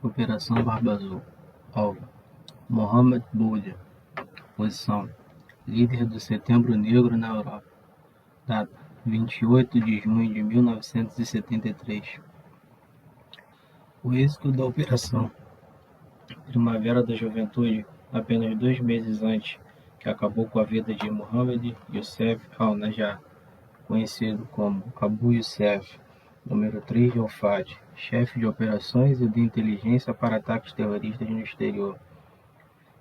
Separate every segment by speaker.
Speaker 1: Operação Barba Azul. Alvo: Mohamed Boudia. Posição: líder do Setembro Negro na Europa. Data: 28 de junho de 1973. O êxito da Operação Primavera da Juventude, apenas 2 meses antes, que acabou com a vida de Mohamed Youssef al-Najjar, conhecido como Abu Youssef, número 3 de Al-Fad, chefe de operações e de inteligência para ataques terroristas no exterior,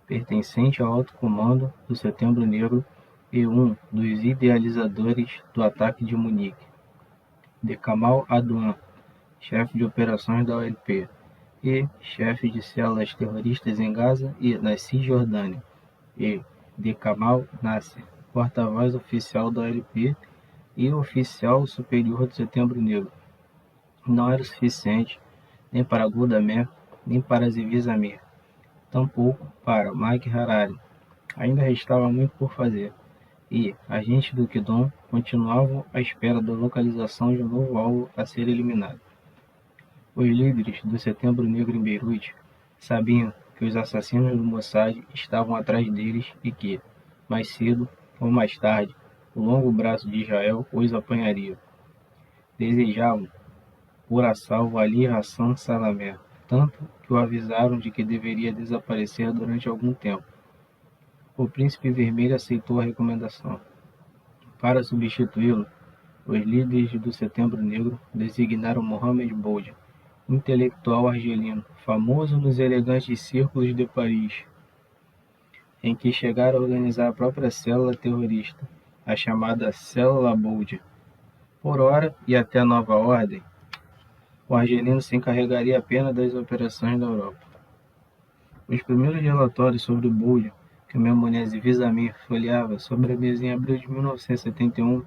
Speaker 1: pertencente ao alto comando do Setembro Negro e um dos idealizadores do ataque de Munique, de Kamal Adwan, chefe de operações da OLP, e chefe de células terroristas em Gaza e na Cisjordânia, e de Kamal Nasser, porta-voz oficial da OLP e oficial superior do Setembro Negro. Não era o suficiente nem para Golda Meir, nem para Zivi Zamir, tampouco para Mike Harari. Ainda restava muito por fazer, e agentes do Kidon continuavam à espera da localização de um novo alvo a ser eliminado. Os líderes do Setembro Negro em Beirute sabiam que os assassinos do Mossad estavam atrás deles e que, mais cedo ou mais tarde, o longo braço de Israel os apanharia. Desejavam pôr a salvo Ali Hassan Salamé, tanto que o avisaram de que deveria desaparecer durante algum tempo. O Príncipe Vermelho aceitou a recomendação. Para substituí-lo, os líderes do Setembro Negro designaram Mohamed Boudia, intelectual argelino, famoso nos elegantes círculos de Paris, em que chegaram a organizar a própria célula terrorista, a chamada Célula Boudia. Por ora, e até a nova ordem, o argelino se encarregaria apenas das operações na Europa. Os primeiros relatórios sobre Boudia, que o Memnoné Zivi Zamir folheava sobre a mesa em abril de 1971,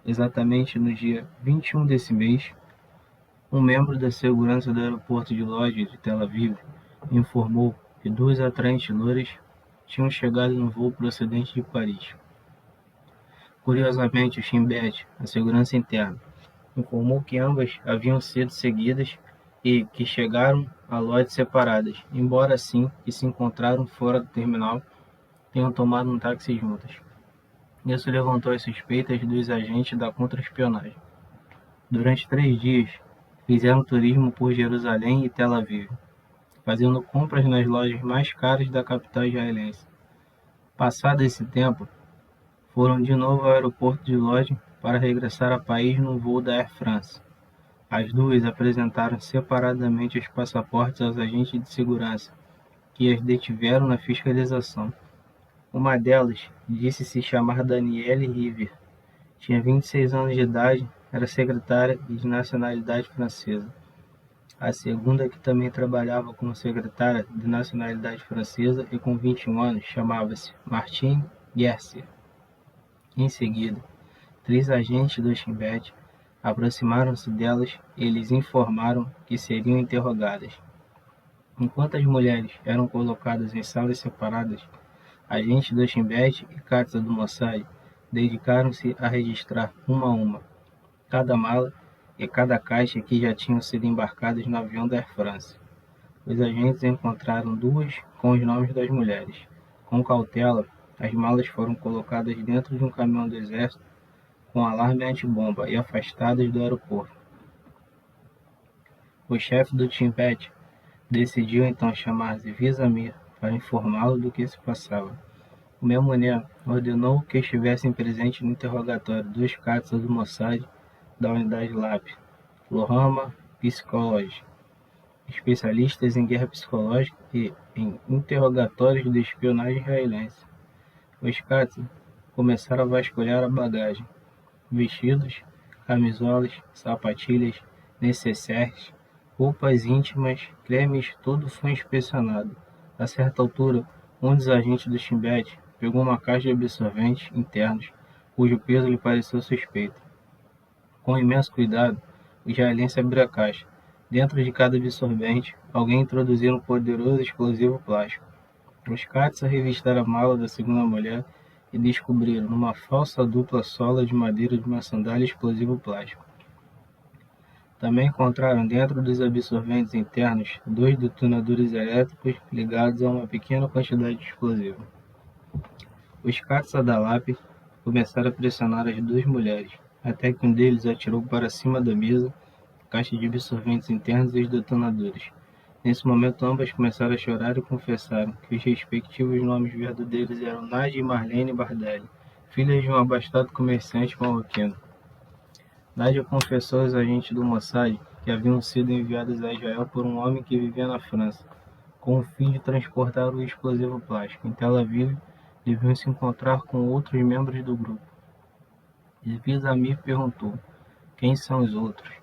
Speaker 1: exatamente no dia 21 desse mês, um membro da segurança do aeroporto de Lod de Tel Aviv informou que 2 atraentes loiras tinham chegado no voo procedente de Paris. Curiosamente, o Shin Bet, a segurança interna, informou que ambas haviam sido seguidas e que chegaram a Lod separadas, embora assim que se encontraram fora do terminal tenham tomado um táxi juntas. Isso levantou as suspeitas dos agentes da contra-espionagem. Durante 3 dias, fizeram turismo por Jerusalém e Tel Aviv, fazendo compras nas lojas mais caras da capital israelense. Passado esse tempo, foram de novo ao aeroporto de Lod para regressar a Paris no voo da Air France. As duas apresentaram separadamente os passaportes aos agentes de segurança, que as detiveram na fiscalização. Uma delas disse-se chamar Danielle Rivière, tinha 26 anos de idade, era secretária e de nacionalidade francesa. A segunda, que também trabalhava como secretária de nacionalidade francesa e com 21 anos, chamava-se Martine Gersier. Em seguida, 3 agentes do Shin Bet aproximaram-se delas e lhes informaram que seriam interrogadas. Enquanto as mulheres eram colocadas em salas separadas, agentes do Shin Bet e Katsa do Mossad dedicaram-se a registrar uma a uma cada mala e cada caixa que já tinham sido embarcadas no avião da Air France. Os agentes encontraram 2 com os nomes das mulheres. Com cautela, as malas foram colocadas dentro de um caminhão do exército com alarme antibomba e afastadas do aeroporto. O chefe do Shin Bet decidiu então chamar Zivi Zamir para informá-lo do que se passava. O Memnoné ordenou que estivessem presentes no interrogatório 2 caças do Mossad da unidade LAP, Lohama Psychology, especialistas em guerra psicológica e em interrogatórios de espionagem israelense. Os caças começaram a vasculhar a bagagem. Vestidos, camisolas, sapatilhas, necessaires, roupas íntimas, cremes, tudo foi inspecionado. A certa altura, um dos agentes do Shin Bet pegou uma caixa de absorventes internos, cujo peso lhe pareceu suspeito. Com imenso cuidado, o israelense abriu a caixa. Dentro de cada absorvente, alguém introduziu um poderoso explosivo plástico. Os caças revistaram a mala da segunda mulher e descobriram, numa falsa dupla sola de madeira de uma sandália, explosivo plástico. Também encontraram dentro dos absorventes internos 2 detonadores elétricos ligados a uma pequena quantidade de explosivo. Os caças da LAP começaram a pressionar as 2 mulheres, até que um deles atirou para cima da mesa a caixa de absorventes internos e os detonadores. Nesse momento, ambas começaram a chorar e confessaram que os respectivos nomes verdadeiros eram Nádia e Marlene Bardelli, filhas de um abastado comerciante marroquino. Nádia confessou aos agentes do Mossad que haviam sido enviadas a Israel por um homem que vivia na França, com o fim de transportar o explosivo plástico. Em Tel Aviv, deviam se encontrar com outros membros do grupo. Ziv Zamir perguntou: quem são os outros?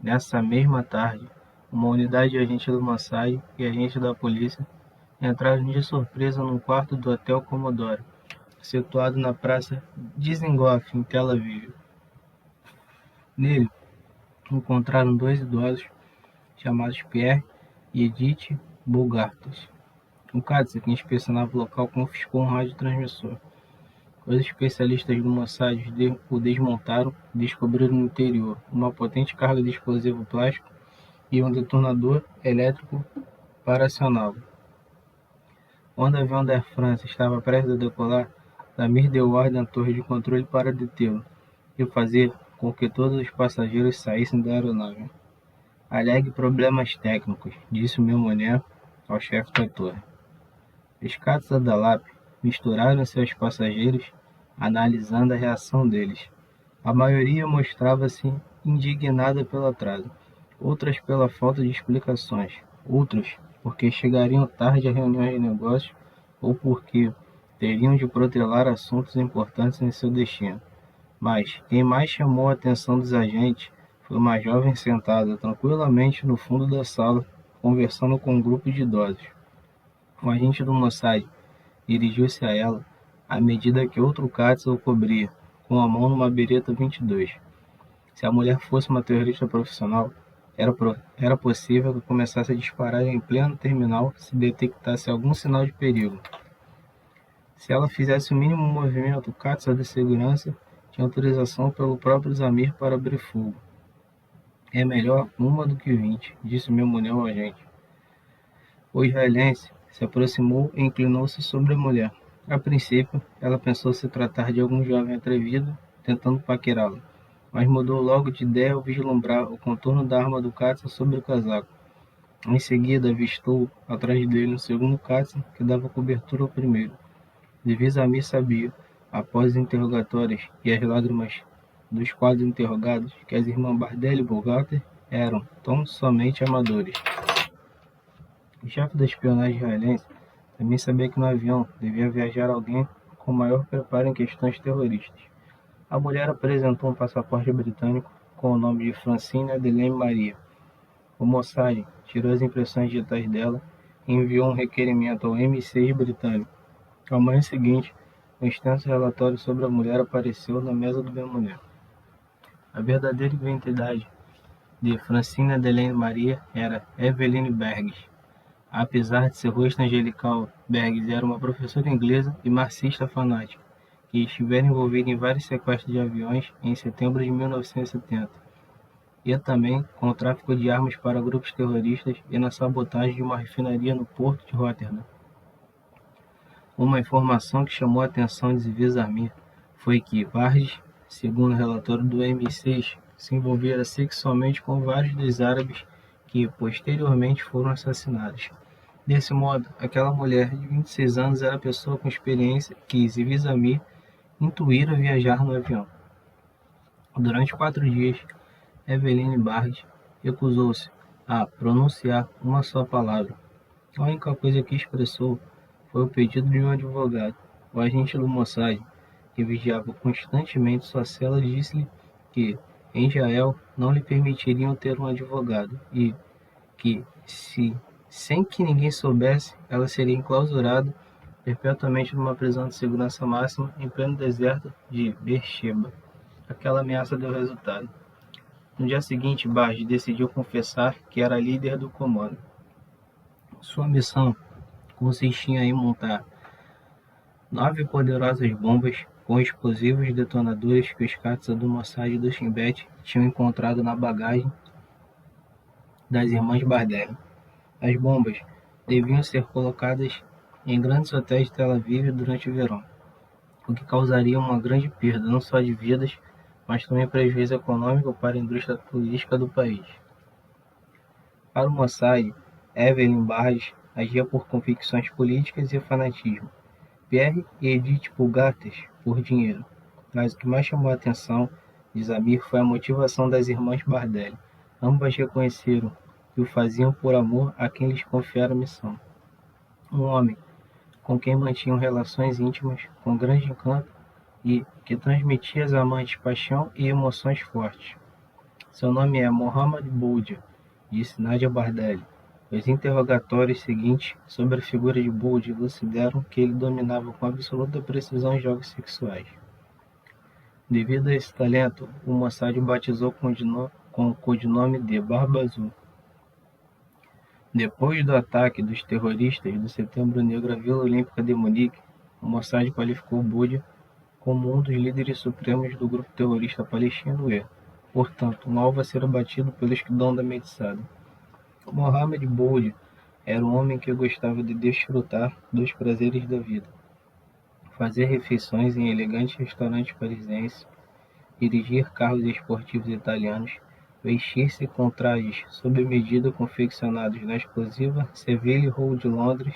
Speaker 1: Nessa mesma tarde, uma unidade de agentes do Mossad e agentes da polícia entraram de surpresa num quarto do Hotel Commodore, situado na praça Dizengoff, em Tel Aviv. Nele, encontraram 2 idosos chamados Pierre e Edith Bogartas. O Katz, que inspecionava o local, confiscou um radiotransmissor. Os especialistas do Mossad o desmontaram e descobriram no interior uma potente carga de explosivo plástico e um detonador elétrico para acioná-lo. Quando o avião da Air France estava prestes a decolar, Zamir deu ordem à torre de controle para detê-lo e fazer com que todos os passageiros saíssem da aeronave. Alegue problemas técnicos, disse o Memoné ao chefe da torre. Os caças da LAP misturaram-se aos passageiros, analisando a reação deles. A maioria mostrava-se indignada pelo atraso, outras pela falta de explicações, outros porque chegariam tarde a reuniões de negócios ou porque teriam de protelar assuntos importantes em seu destino. Mas quem mais chamou a atenção dos agentes foi uma jovem sentada tranquilamente no fundo da sala, conversando com um grupo de idosos. O agente do Mossad dirigiu-se a ela à medida que outro Katz o cobria, com a mão numa bereta 22. Se a mulher fosse uma terrorista profissional, era possível que começasse a disparar em pleno terminal se detectasse algum sinal de perigo. Se ela fizesse o mínimo movimento, o Katz de segurança tinha autorização pelo próprio Zamir para abrir fogo. É melhor uma do que 20, disse Memoné ao agente. O israelense se aproximou e inclinou-se sobre a mulher. A princípio, ela pensou se tratar de algum jovem atrevido, tentando paquerá-la, mas mudou logo de ideia ao vislumbrar o contorno da arma do Katz sobre o casaco. Em seguida, avistou atrás dele um segundo Katz que dava cobertura ao primeiro. Ziv Zamir sabia, após os interrogatórios e as lágrimas dos 4 interrogados, que as irmãs Bardelli e Bogarter eram tão somente amadores. O chefe da espionagem israelense também sabia que no avião devia viajar alguém com maior preparo em questões terroristas. A mulher apresentou um passaporte britânico com o nome de Francine Adelaine Maria. O Mossad tirou as impressões digitais dela e enviou um requerimento ao M6 britânico. Na manhã seguinte, um extenso relatório sobre a mulher apareceu na mesa do Memoné. A verdadeira identidade de Francine Adelaine Maria era Eveline Berges. Apesar de seu rosto angelical, Berges era uma professora inglesa e marxista fanática, que estivera envolvida em vários sequestros de aviões em setembro de 1970, e também com o tráfico de armas para grupos terroristas e na sabotagem de uma refinaria no porto de Rotterdam. Uma informação que chamou a atenção de Ziv Zamir foi que Berges, segundo o relatório do M6, se envolvera sexualmente com vários dos árabes que posteriormente foram assassinados. Desse modo, aquela mulher de 26 anos era a pessoa com experiência que Ziv Zamir intuíra viajar no avião. Durante 4 dias, Eveline Berges recusou-se a pronunciar uma só palavra. A única coisa que expressou foi o pedido de um advogado. O agente do Mossad, que vigiava constantemente sua cela, disse-lhe que em Israel não lhe permitiriam ter um advogado e que, sem que ninguém soubesse, ela seria enclausurada perpetuamente numa prisão de segurança máxima em pleno deserto de Beersheba. Aquela ameaça deu resultado. No dia seguinte, Berges decidiu confessar que era líder do comando. Sua missão consistia em montar 9 poderosas bombas com explosivos detonadores que os caças do Mossad do Shin Bet tinham encontrado na bagagem das irmãs Bardelli. As bombas deviam ser colocadas em grandes hotéis de Tel Aviv durante o verão, o que causaria uma grande perda não só de vidas, mas também prejuízo econômico para a indústria turística do país. Para o Mossad, Evelyn Barres agia por convicções políticas e fanatismo. Pierre e Edith Pulgatas por dinheiro. Mas o que mais chamou a atenção de Zamir foi a motivação das irmãs Bardelli. Ambas reconheceram que o faziam por amor a quem lhes confiara a missão. Um homem com quem mantinham relações íntimas com grande encanto e que transmitia às amantes paixão e emoções fortes. Seu nome é Mohammad Boudia, disse Nadia Bardelli. Os interrogatórios seguintes sobre a figura de Boudia elucidaram que ele dominava com absoluta precisão jogos sexuais. Devido a esse talento, o Mossad o batizou com o codinome de Barba Azul. Depois do ataque dos terroristas do Setembro Negro à Vila Olímpica de Munique, o Mossad qualificou Boudia como um dos líderes supremos do grupo terrorista palestino e, portanto, um alvo a ser abatido pelo esquadrão da Metzada. Mohamed Boudia era um homem que gostava de desfrutar dos prazeres da vida, fazer refeições em elegantes restaurantes parisienses, dirigir carros esportivos italianos, vestir-se com trajes sob medida confeccionados na exclusiva Savile Row de Londres,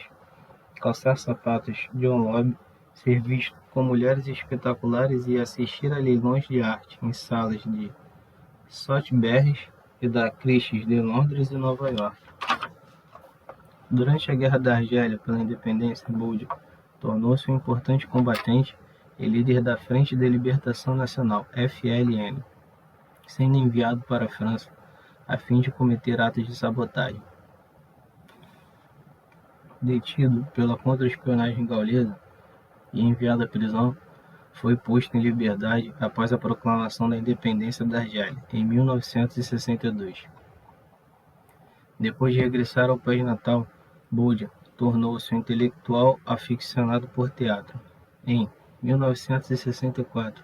Speaker 1: calçar sapatos John Lobb, ser visto com mulheres espetaculares e assistir a leilões de arte em salas de Sotheby's e da Christie's de Londres e Nova York. Durante a Guerra da Argélia pela independência, Boudia tornou-se um importante combatente e líder da Frente de Libertação Nacional, FLN, sendo enviado para a França a fim de cometer atos de sabotagem. Detido pela contra-espionagem gaulesa e enviado à prisão, foi posto em liberdade após a proclamação da independência da Argélia, em 1962. Depois de regressar ao país natal, Boudia tornou-se um intelectual aficionado por teatro. Em 1964,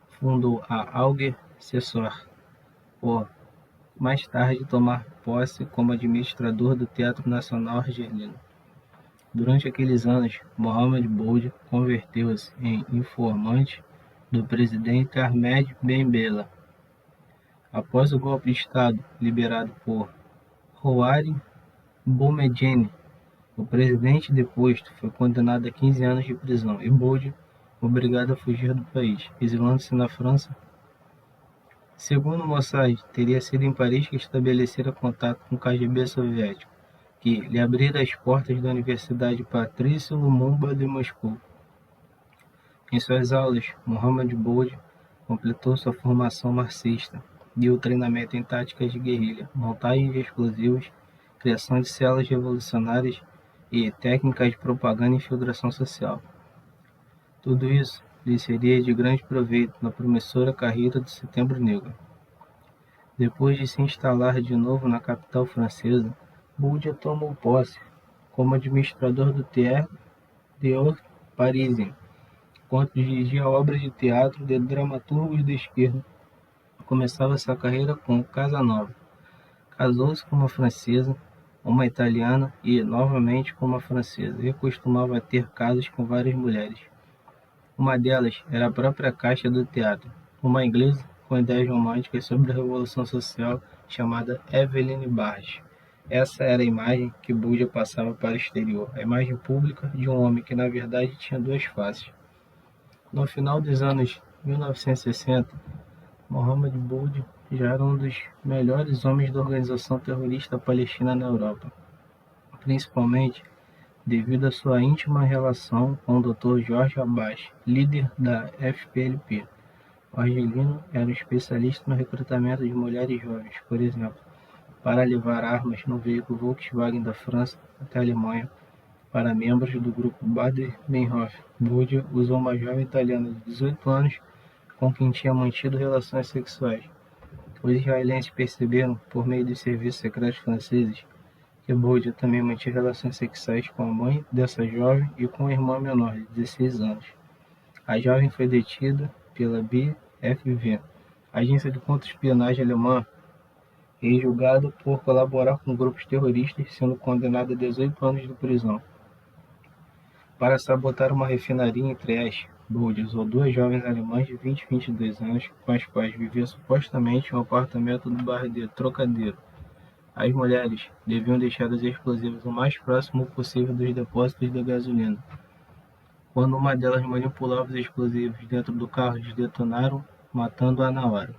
Speaker 1: fundou a Alger Sessor, por mais tarde tomar posse como administrador do Teatro Nacional Argelino. Durante aqueles anos, Mohamed Boudia converteu-se em informante do presidente Ahmed Ben Bella. Após o golpe de Estado liberado por Houari Boumediene, o presidente deposto foi condenado a 15 anos de prisão e Boudia obrigado a fugir do país, exilando-se na França. Segundo Mossad, teria sido em Paris que estabelecera contato com o KGB soviético, que lhe abrira as portas da Universidade Patrício Lumumba de Moscou. Em suas aulas, Mohamed Boudia completou sua formação marxista, deu treinamento em táticas de guerrilha, montagem de explosivos, criação de células revolucionárias e técnicas de propaganda e infiltração social. Tudo isso lhe seria de grande proveito na promissora carreira do Setembro Negro. Depois de se instalar de novo na capital francesa, Boudia tomou posse como administrador do Théâtre des Parisien, enquanto dirigia obras de teatro de dramaturgos de esquerda. Começava sua carreira com Casanova. Casou-se com uma francesa, uma italiana e, novamente, com uma francesa, e costumava ter casos com várias mulheres. Uma delas era a própria caixa do teatro, uma inglesa com ideias românticas sobre a Revolução Social chamada Evelyn Barres. Essa era a imagem que Boudia passava para o exterior, a imagem pública de um homem que na verdade tinha duas faces. No final dos anos 1960, Mohamed Boudia já era um dos melhores homens da organização terrorista palestina na Europa, principalmente devido à sua íntima relação com o Dr. Jorge Abbas, líder da FPLP. O argelino era um especialista no recrutamento de mulheres jovens, por exemplo, para levar armas no veículo Volkswagen da França até a Alemanha para membros do grupo Bader-Meinhof. Boudia usou uma jovem italiana de 18 anos com quem tinha mantido relações sexuais. Os israelenses perceberam, por meio dos serviços secretos franceses, que Boudia também mantinha relações sexuais com a mãe dessa jovem e com a irmã menor, de 16 anos. A jovem foi detida pela BFV, agência de contra-espionagem alemã, e julgado por colaborar com grupos terroristas, sendo condenado a 18 anos de prisão. Para sabotar uma refinaria em Trieste, Bold usou duas jovens alemãs de 20 e 22 anos, com as quais vivia supostamente em um apartamento do bairro de Trocadeiro. As mulheres deviam deixar os explosivos o mais próximo possível dos depósitos de gasolina. Quando uma delas manipulava os explosivos dentro do carro, eles detonaram, matando-a na hora.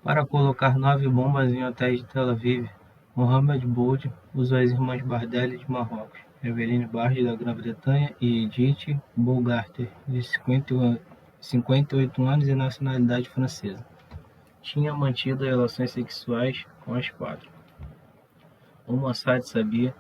Speaker 1: Para colocar 9 bombas em hotéis de Tel Aviv, Mohamed Boud usou as irmãs Bardelli de Marrocos, Eveline Barge da Grã-Bretanha e Edith Bogarter, de 58 anos e nacionalidade francesa. Tinha mantido relações sexuais com as 4. O Mossad sabia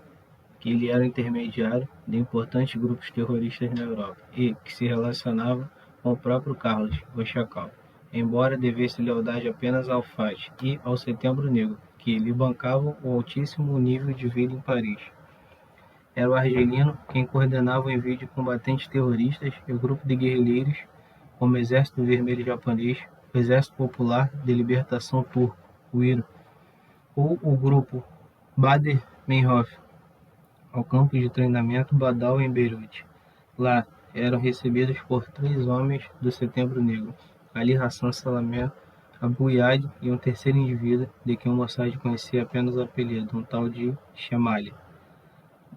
Speaker 1: que ele era intermediário de importantes grupos terroristas na Europa e que se relacionava com o próprio Carlos, o Chacal, embora devesse lealdade apenas ao FAT e ao Setembro Negro, que lhe bancavam o altíssimo nível de vida em Paris. Era o argelino quem coordenava o envio de combatentes terroristas e o grupo de guerrilheiros, como o Exército Vermelho Japonês, o Exército Popular de Libertação Turco, o IRA, ou o grupo Baader-Meinhof, ao campo de treinamento Badal em Beirute. Lá eram recebidos por 3 homens do Setembro Negro, Ali Hassan Salamé, Abu Yad e um terceiro indivíduo de quem o Mossad conhecia apenas o apelido, um tal de Chamali.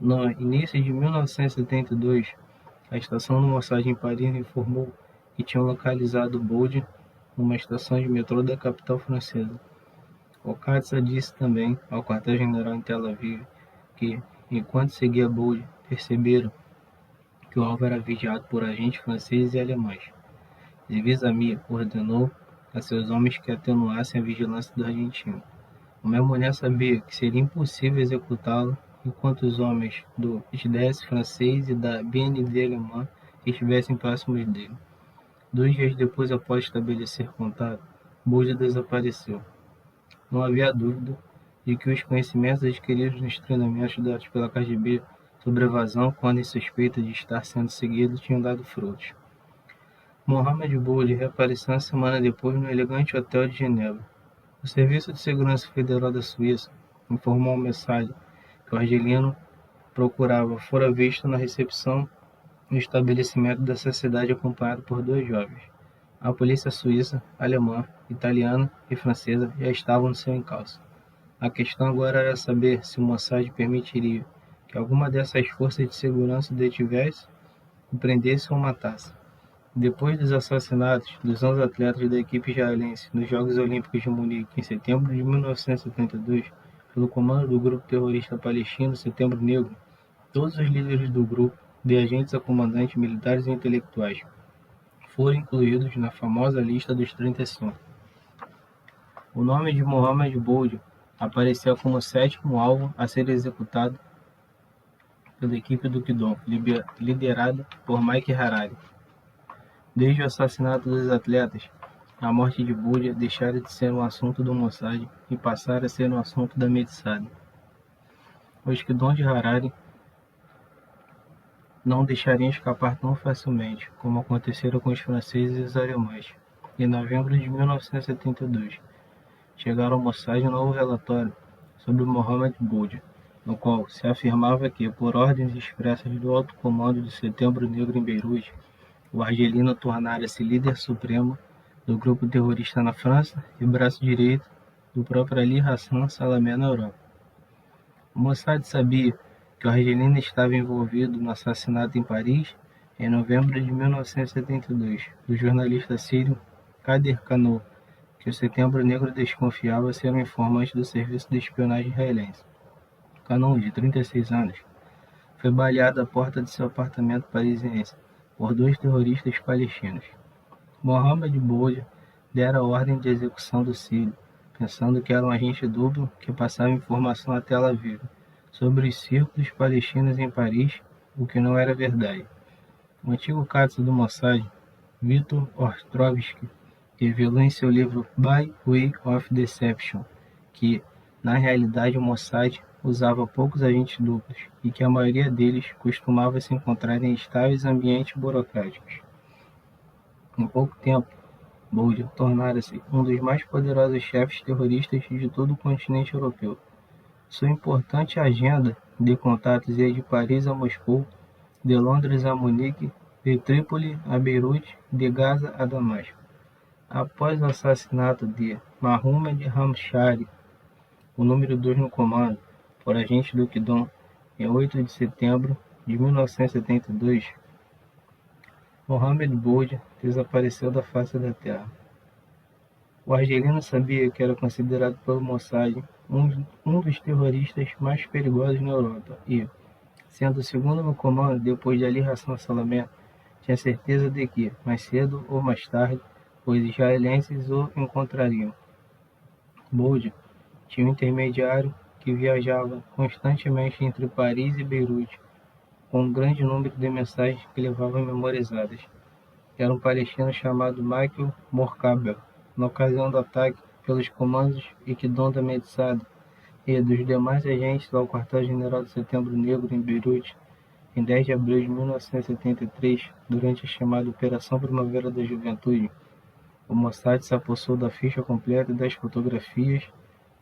Speaker 1: No início de 1972, a estação do Mossad em Paris informou que tinham localizado Boud numa estação de metrô da capital francesa. O Katsa disse também ao quartel-general em Tel Aviv que, enquanto seguia Boud, perceberam que o alvo era vigiado por agentes franceses e alemães. Zivizami ordenou a seus homens que atenuassem a vigilância do argentino. O Melmonet sabia que seria impossível executá-lo enquanto os homens do SDS francês e da BND alemã estivessem próximos dele. 2 dias depois, após estabelecer contato, Boud desapareceu. Não havia dúvida de que os conhecimentos adquiridos nos treinamentos dados pela KGB sobre evasão, quando insuspeita de estar sendo seguido, tinham dado frutos. Mohamed Boud reapareceu uma semana depois no elegante hotel de Genebra. O Serviço de Segurança Federal da Suíça informou ao Mossad que o argelino procurava fora visto na recepção no estabelecimento dessa cidade acompanhado por 2 jovens. A polícia suíça, alemã, italiana e francesa já estavam no seu encalço. A questão agora era saber se o Mossad permitiria que alguma dessas forças de segurança o detivesse, o prendesse ou matasse. Depois dos assassinatos dos 11 atletas da equipe israelense nos Jogos Olímpicos de Munique em setembro de 1972, pelo comando do grupo terrorista palestino Setembro Negro, todos os líderes do grupo, de agentes a comandantes militares e intelectuais, foram incluídos na famosa lista dos 35. O nome de Mohamed Boud apareceu como o 7º alvo a ser executado pela equipe do Kidon, liderada por Mike Harari. Desde o assassinato dos atletas, a morte de Boud deixara de ser um assunto do Mossad e passara a ser um assunto da Medsad. Os Kidon de Harari não deixariam escapar tão facilmente, como acontecera com os franceses e os alemães. Em novembro de 1972, chegaram ao Mossad um novo relatório sobre Mohamed Boud, no qual se afirmava que, por ordens expressas do alto comando do Setembro Negro em Beirute, o argelino tornara-se líder supremo do grupo terrorista na França e braço direito do próprio Ali Hassan Salamé na Europa. O Mossad sabia que o argelino estava envolvido no assassinato em Paris em novembro de 1972 do jornalista sírio Kader Kano, que o Setembro Negro desconfiava ser um informante do serviço de espionagem israelense. Kano, de 36 anos, foi baleado à porta de seu apartamento parisiense por 2 terroristas palestinos. Mohamed Boud dera a ordem de execução do sírio, pensando que era um agente duplo que passava informação a Tel Aviv sobre os círculos palestinos em Paris, o que não era verdade. O antigo cápsula do Mossad, Viktor Ostrovsky, revelou em seu livro By Way of Deception que, na realidade, o Mossad usava poucos agentes duplos e que a maioria deles costumava se encontrar em estáveis ambientes burocráticos. Em pouco tempo, Bold tornara-se um dos mais poderosos chefes terroristas de todo o continente europeu. Sua importante agenda de contatos ia de Paris a Moscou, de Londres a Munique, de Trípoli a Beirute, de Gaza a Damasco. Após o assassinato de Mohammed Hamshari, o número 2 no comando, por agentes do Kidon, em 8 de setembro de 1972, Mohammed Bold desapareceu da face da terra. O argelino sabia que era considerado pelo Mossad um dos terroristas mais perigosos na Europa e, sendo o segundo no comando depois de Ali Hassan Salamé, tinha certeza de que, mais cedo ou mais tarde, os israelenses o encontrariam. Bold tinha um intermediário que viajava constantemente entre Paris e Beirute, com um grande número de mensagens que levava memorizadas. Era um palestino chamado Michael Morkabel. Na ocasião do ataque pelos comandos Ikdon da Medsad e dos demais agentes ao quartel-general do Setembro Negro em Beirute, em 10 de abril de 1973, durante a chamada Operação Primavera da Juventude, o Mossad se apossou da ficha completa e das fotografias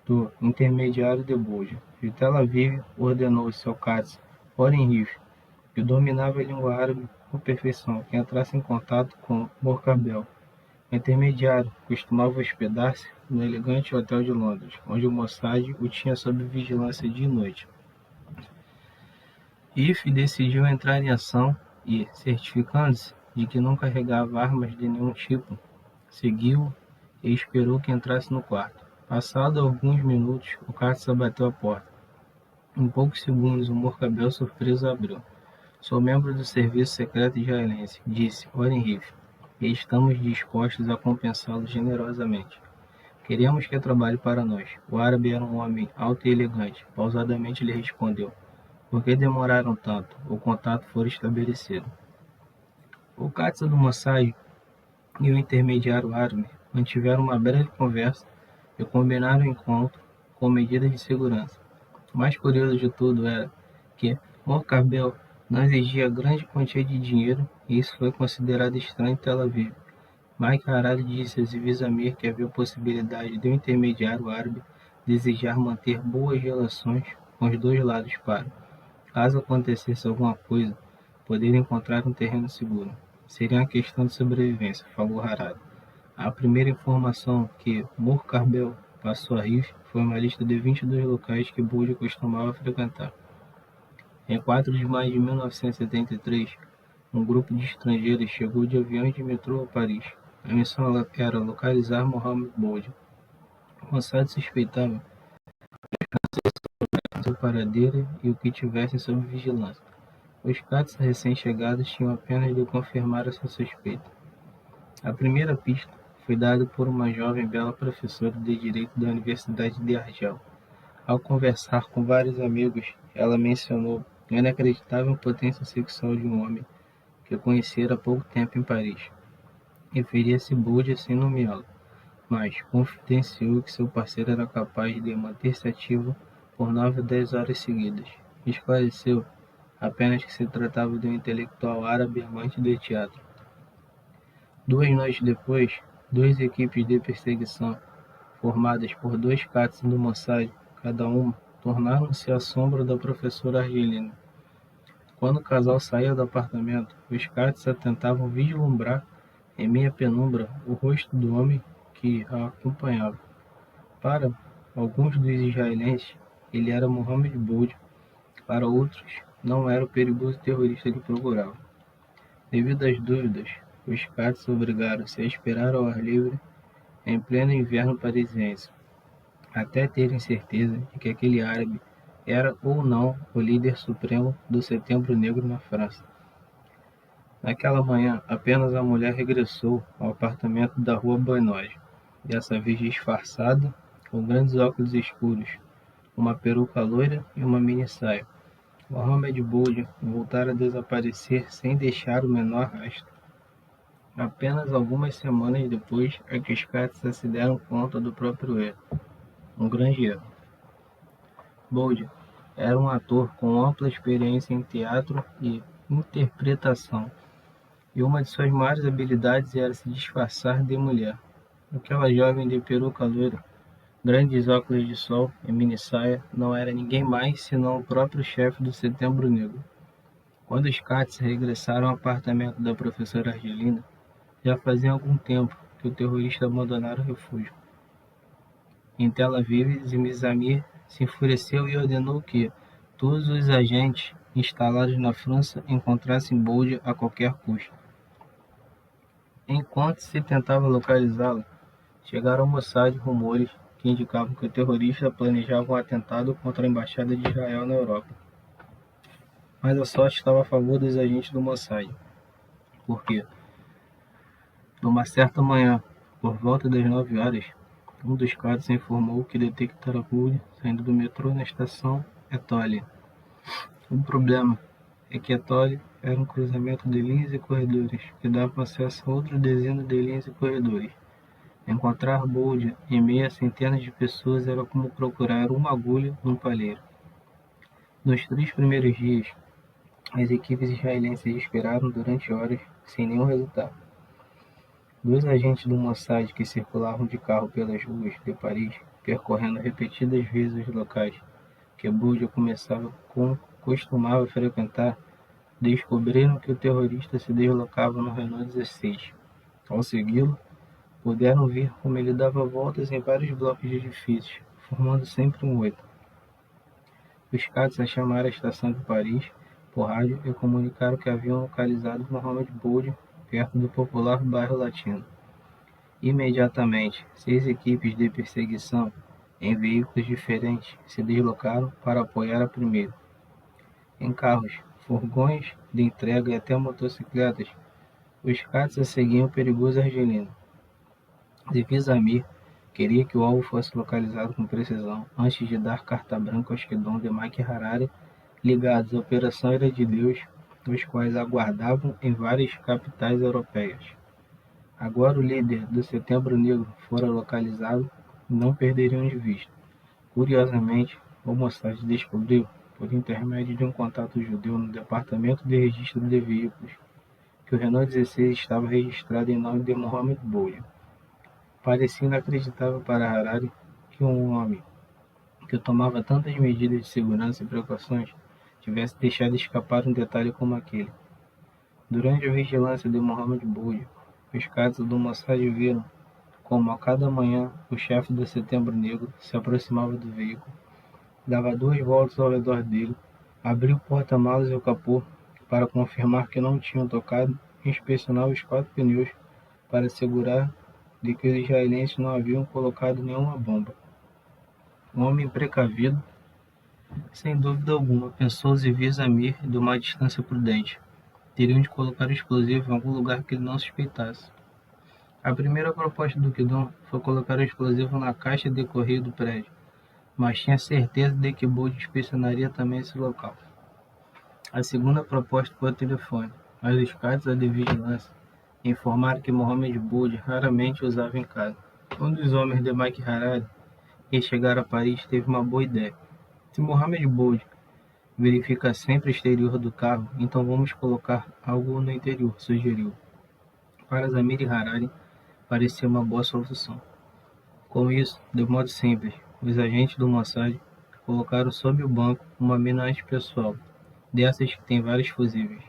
Speaker 1: do intermediário de Bold. De Tel Aviv, ordenou ao seu Katz, Oren Rif, que dominava a língua árabe com perfeição, que entrasse em contato com Morkabel. O intermediário costumava hospedar-se no elegante hotel de Londres, onde o Mossad o tinha sob vigilância dia e noite. Rif decidiu entrar em ação e, certificando-se de que não carregava armas de nenhum tipo, seguiu-o e esperou que entrasse no quarto. Passado alguns minutos, o Katz bateu à porta. Em poucos segundos, o Morkabel surpreso abriu. Sou membro do serviço secreto israelense, disse Oren Rif, e estamos dispostos a compensá-lo generosamente. Queremos que trabalhe para nós. O árabe era um homem alto e elegante. Pausadamente lhe respondeu. Por que demoraram tanto? O contato foi estabelecido. O Katz do Mossad e o intermediário árabe mantiveram uma breve conversa e combinaram o encontro com medidas de segurança. O mais curioso de tudo era que Morkabel não exigia grande quantia de dinheiro e isso foi considerado estranho em Tel Aviv. Mike Harari disse a Ziv Zamir que havia possibilidade de um intermediário árabe desejar manter boas relações com os dois lados para, caso acontecesse alguma coisa, poder encontrar um terreno seguro. Seria uma questão de sobrevivência, falou Harari. A primeira informação que Morkabel passou a Rif foi uma lista de 22 locais que Bold costumava frequentar. Em 4 de maio de 1973, um grupo de estrangeiros chegou de aviões de metrô a Paris. A missão era localizar Mohammed Bold. O Mossad suspeitava seu paradeiro e o que tivessem sob vigilância. Os Katz recém-chegados tinham apenas de confirmar essa suspeita. A primeira pista foi dada por uma jovem bela professora de Direito da Universidade de Argel. Ao conversar com vários amigos, ela mencionou a inacreditável potência sexual de um homem que conhecera há pouco tempo em Paris. Referia-se Bold sem nomeá-lo, mas confidenciou que seu parceiro era capaz de manter-se ativo por 9 a 10 horas seguidas. Esclareceu apenas que se tratava de um intelectual árabe amante de teatro. 2 noites depois, 2 equipes de perseguição, formadas por 2 Katz do Mossad, cada uma, tornaram-se à sombra da professora argelina. Quando o casal saía do apartamento, os Katz tentavam vislumbrar, em meia penumbra, o rosto do homem que a acompanhava. Para alguns dos israelenses, ele era Mohammed Bold. Para outros, não era o perigoso terrorista que procurava. Devido às dúvidas, os Katz obrigaram-se a esperar ao ar livre em pleno inverno parisiense, até terem certeza de que aquele árabe era ou não o líder supremo do Setembro Negro na França. Naquela manhã, apenas a mulher regressou ao apartamento da rua Benoît, dessa vez disfarçada, com grandes óculos escuros, uma peruca loira e uma mini-saia. Mohammed Bold voltara a desaparecer sem deixar o menor rastro. Apenas algumas semanas depois é que os Katz se deram conta do próprio erro. Um grande erro. Bold era um ator com ampla experiência em teatro e interpretação, e uma de suas maiores habilidades era se disfarçar de mulher. Aquela jovem de peruca loira, grandes óculos de sol e mini-saia não era ninguém mais senão o próprio chefe do Setembro Negro. Quando os Cats regressaram ao apartamento da professora Argelina, já fazia algum tempo que o terrorista abandonara o refúgio. Em Tel Aviv, Zimizamir se enfureceu e ordenou que todos os agentes instalados na França encontrassem Bold a qualquer custo. Enquanto se tentava localizá-lo, chegaram ao Mossad rumores que indicavam que o terrorista planejava um atentado contra a embaixada de Israel na Europa. Mas a sorte estava a favor dos agentes do Mossad, porque, numa certa manhã, por volta das 9 horas, um dos caras informou que detectara Bold saindo do metrô na estação Etoli. O problema é que Etoli era um cruzamento de linhas e corredores que davam acesso a outro dezena de linhas e corredores. Encontrar Bold em meio a centenas de pessoas era como procurar uma agulha num palheiro. Nos 3 primeiros dias, as equipes israelenses esperaram durante horas sem nenhum resultado. 2 agentes do Mossad que circulavam de carro pelas ruas de Paris, percorrendo repetidas vezes os locais que Bold costumava frequentar, descobriram que o terrorista se deslocava no Renault 16. Ao segui-lo, puderam ver como ele dava voltas em vários blocos de edifícios, formando sempre um 8. Os Cats chamaram a estação de Paris por rádio e comunicaram que haviam localizado Mohammed Bold perto do popular bairro Latino. Imediatamente, 6 equipes de perseguição, em veículos diferentes, se deslocaram para apoiar a primeira. Em carros, furgões de entrega e até motocicletas, os Cats seguiam o perigoso argelino. Zivizamir queria que o alvo fosse localizado com precisão antes de dar carta branca aos Kidon de Mike Harari ligados à Operação Ira de Deus, os quais aguardavam em várias capitais europeias. Agora o líder do Setembro Negro fora localizado, não perderiam de vista. Curiosamente, o Mossad descobriu, por intermédio de um contato judeu no departamento de registro de veículos, que o Renault 16 estava registrado em nome de Mohammed Bold. Parecia inacreditável para Harari que um homem que tomava tantas medidas de segurança e precauções tivesse deixado escapar um detalhe como aquele. Durante a vigilância de Mohammed Bold, os caras do Mossad viram como a cada manhã o chefe do Setembro Negro se aproximava do veículo, dava 2 voltas ao redor dele, abriu o porta-malas e o capô para confirmar que não tinham tocado e inspecionava os 4 pneus para assegurar de que os israelenses não haviam colocado nenhuma bomba. Um homem precavido, sem dúvida alguma, pensou Zivizamir de uma distância prudente. Teriam de colocar o explosivo em algum lugar que ele não suspeitasse. A primeira proposta do Kidon foi colocar o explosivo na caixa de correio do prédio, mas tinha certeza de que Bold inspecionaria também esse local. A segunda proposta foi o telefone, mas os caras de vigilância informaram que Mohammed Bold raramente usava em casa. Um dos homens de Mike Harari, que chegara a Paris, teve uma boa ideia. Se Mohammed Bold verifica sempre o exterior do carro, então vamos colocar algo no interior, sugeriu. Para Zamir e Harari, parecia uma boa solução. Com isso, de modo simples, os agentes do Mossad colocaram sob o banco uma mina antipessoal, dessas que tem vários fusíveis.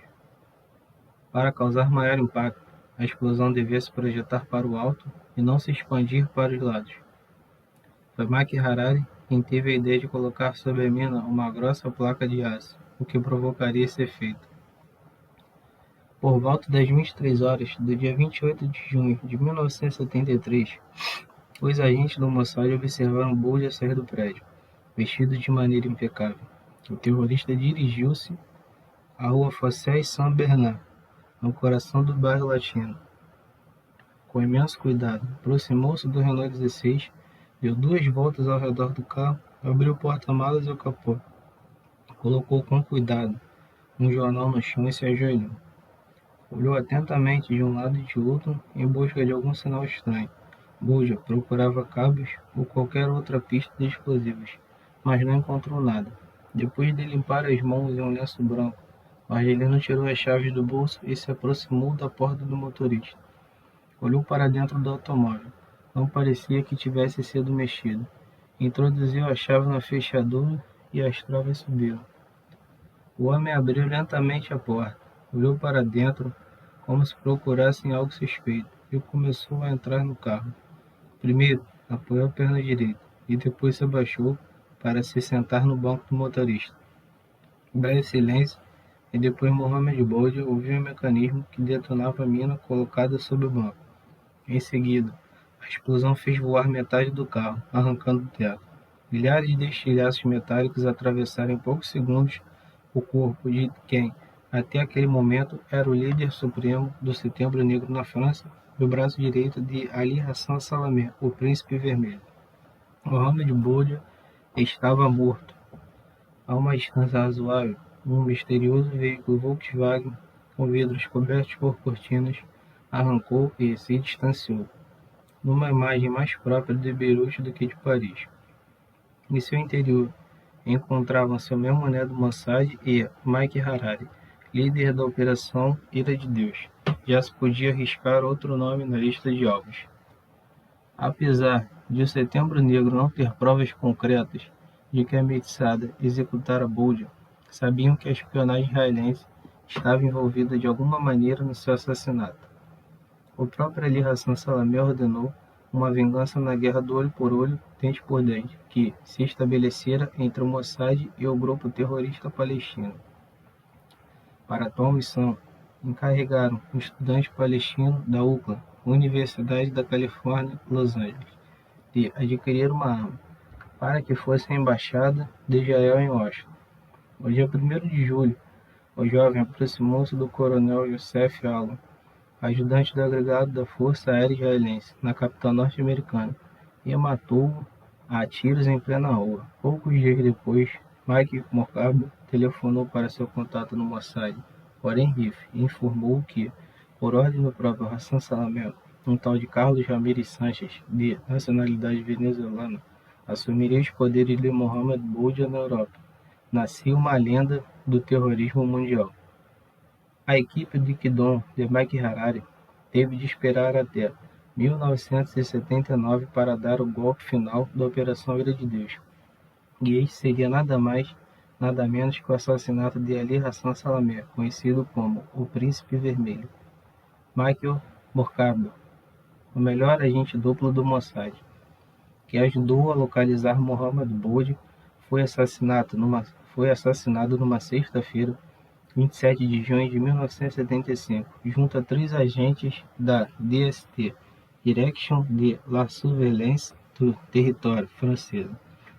Speaker 1: Para causar maior impacto, a explosão devia se projetar para o alto e não se expandir para os lados. Foi Mike Harari quem teve a ideia de colocar sobre a mina uma grossa placa de aço, o que provocaria esse efeito. Por volta das 23 horas do dia 28 de junho de 1973, os agentes do Mossad observaram Bold sair do prédio, vestido de maneira impecável. O terrorista dirigiu-se à rua Fossés Saint-Bernard, no coração do bairro Latino. Com imenso cuidado, aproximou-se do Renault 16, deu 2 voltas ao redor do carro, abriu o porta-malas e o capô. Colocou com cuidado um jornal no chão e se ajoelhou. Olhou atentamente de um lado e de outro em busca de algum sinal estranho. Bold procurava cabos ou qualquer outra pista de explosivos, mas não encontrou nada. Depois de limpar as mãos em um lenço branco, Argelino tirou as chaves do bolso e se aproximou da porta do motorista. Olhou para dentro do automóvel. Não parecia que tivesse sido mexido. Introduziu a chave na fechadura e as travas subiram. O homem abriu lentamente a porta, olhou para dentro como se procurasse algo suspeito e começou a entrar no carro. Primeiro, apoiou a perna direita e depois se abaixou para se sentar no banco do motorista. Breve silêncio e depois Mohammed Bold ouviu o mecanismo que detonava a mina colocada sob o banco. Em seguida, a explosão fez voar metade do carro, arrancando o teto. Milhares de estilhaços metálicos atravessaram em poucos segundos o corpo de quem, até aquele momento, era o líder supremo do Setembro Negro na França e o braço direito de Ali Hassan Salamé, o Príncipe Vermelho. Mohammed Boudia estava morto. A uma distância razoável, um misterioso veículo Volkswagen, com vidros cobertos por cortinas, arrancou e se distanciou, numa imagem mais própria de Beirute do que de Paris. Em seu interior, encontravam-se o Mehmood Mossad e Mike Harari, líder da Operação Ira de Deus. Já se podia arriscar outro nome na lista de alvos. Apesar de o Setembro Negro não ter provas concretas de que a Metzada executara Boudia, sabiam que a espionagem israelense estava envolvida de alguma maneira no seu assassinato. O próprio Ali Hassan Salamé ordenou uma vingança na guerra do olho por olho, dente por dente, que se estabelecera entre o Mossad e o grupo terrorista palestino. Para tal missão, encarregaram um estudante palestino da UCLA, Universidade da Califórnia, Los Angeles, de adquirir uma arma, para que fosse à embaixada de Israel em Washington. No dia 1º de julho, o jovem aproximou-se do coronel Youssef Alon, ajudante do agregado da Força Aérea Israelense, na capital norte-americana, e matou-o a tiros em plena rua. Poucos dias depois, Mike Morcabo telefonou para seu contato no Mossad, porém Rif, e informou que, por ordem do próprio Hassan Salamé, um tal de Carlos Ramírez Sánchez, de nacionalidade venezuelana, assumiria os poderes de Mohammed Boudia na Europa. Nascia uma lenda do terrorismo mundial. A equipe de Kidon de Mike Harari teve de esperar até 1979 para dar o golpe final da Operação Ira de Deus. E este seria nada mais, nada menos que o assassinato de Ali Hassan Salamé, conhecido como o Príncipe Vermelho. Michael Morcabo, o melhor agente duplo do Mossad, que ajudou a localizar Mohammed Boudia, foi assassinado numa sexta-feira, 27 de junho de 1975, junto a 3 agentes da DST, Direction de la Surveillance do Território francesa,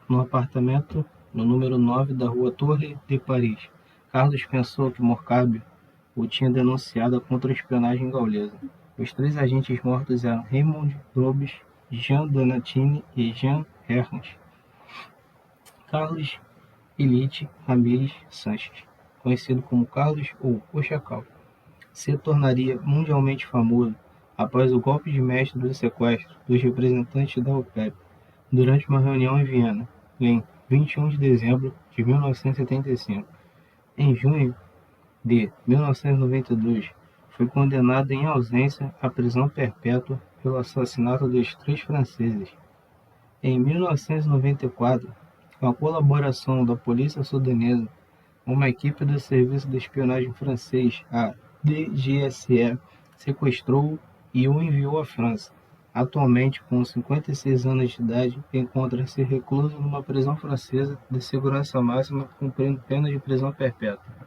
Speaker 1: no apartamento no número 9 da rua Torre de Paris. Carlos pensou que Morcabo o tinha denunciado contra a espionagem gaulesa. Os 3 agentes mortos eram Raymond Dobbs, Jean Donatini e Jean Ernst. Carlos Elite Ramírez Sánchez, conhecido como Carlos ou O Chacal, se tornaria mundialmente famoso após o golpe de mestre do sequestro dos representantes da OPEP durante uma reunião em Viena, em 21 de dezembro de 1975. Em junho de 1992, foi condenado em ausência à prisão perpétua pelo assassinato dos 3 franceses. Em 1994, com a colaboração da polícia sudanesa, uma equipe do Serviço de Espionagem francês, a DGSE, sequestrou-o e o enviou à França. Atualmente, com 56 anos de idade, encontra-se recluso numa prisão francesa de segurança máxima, cumprindo pena de prisão perpétua.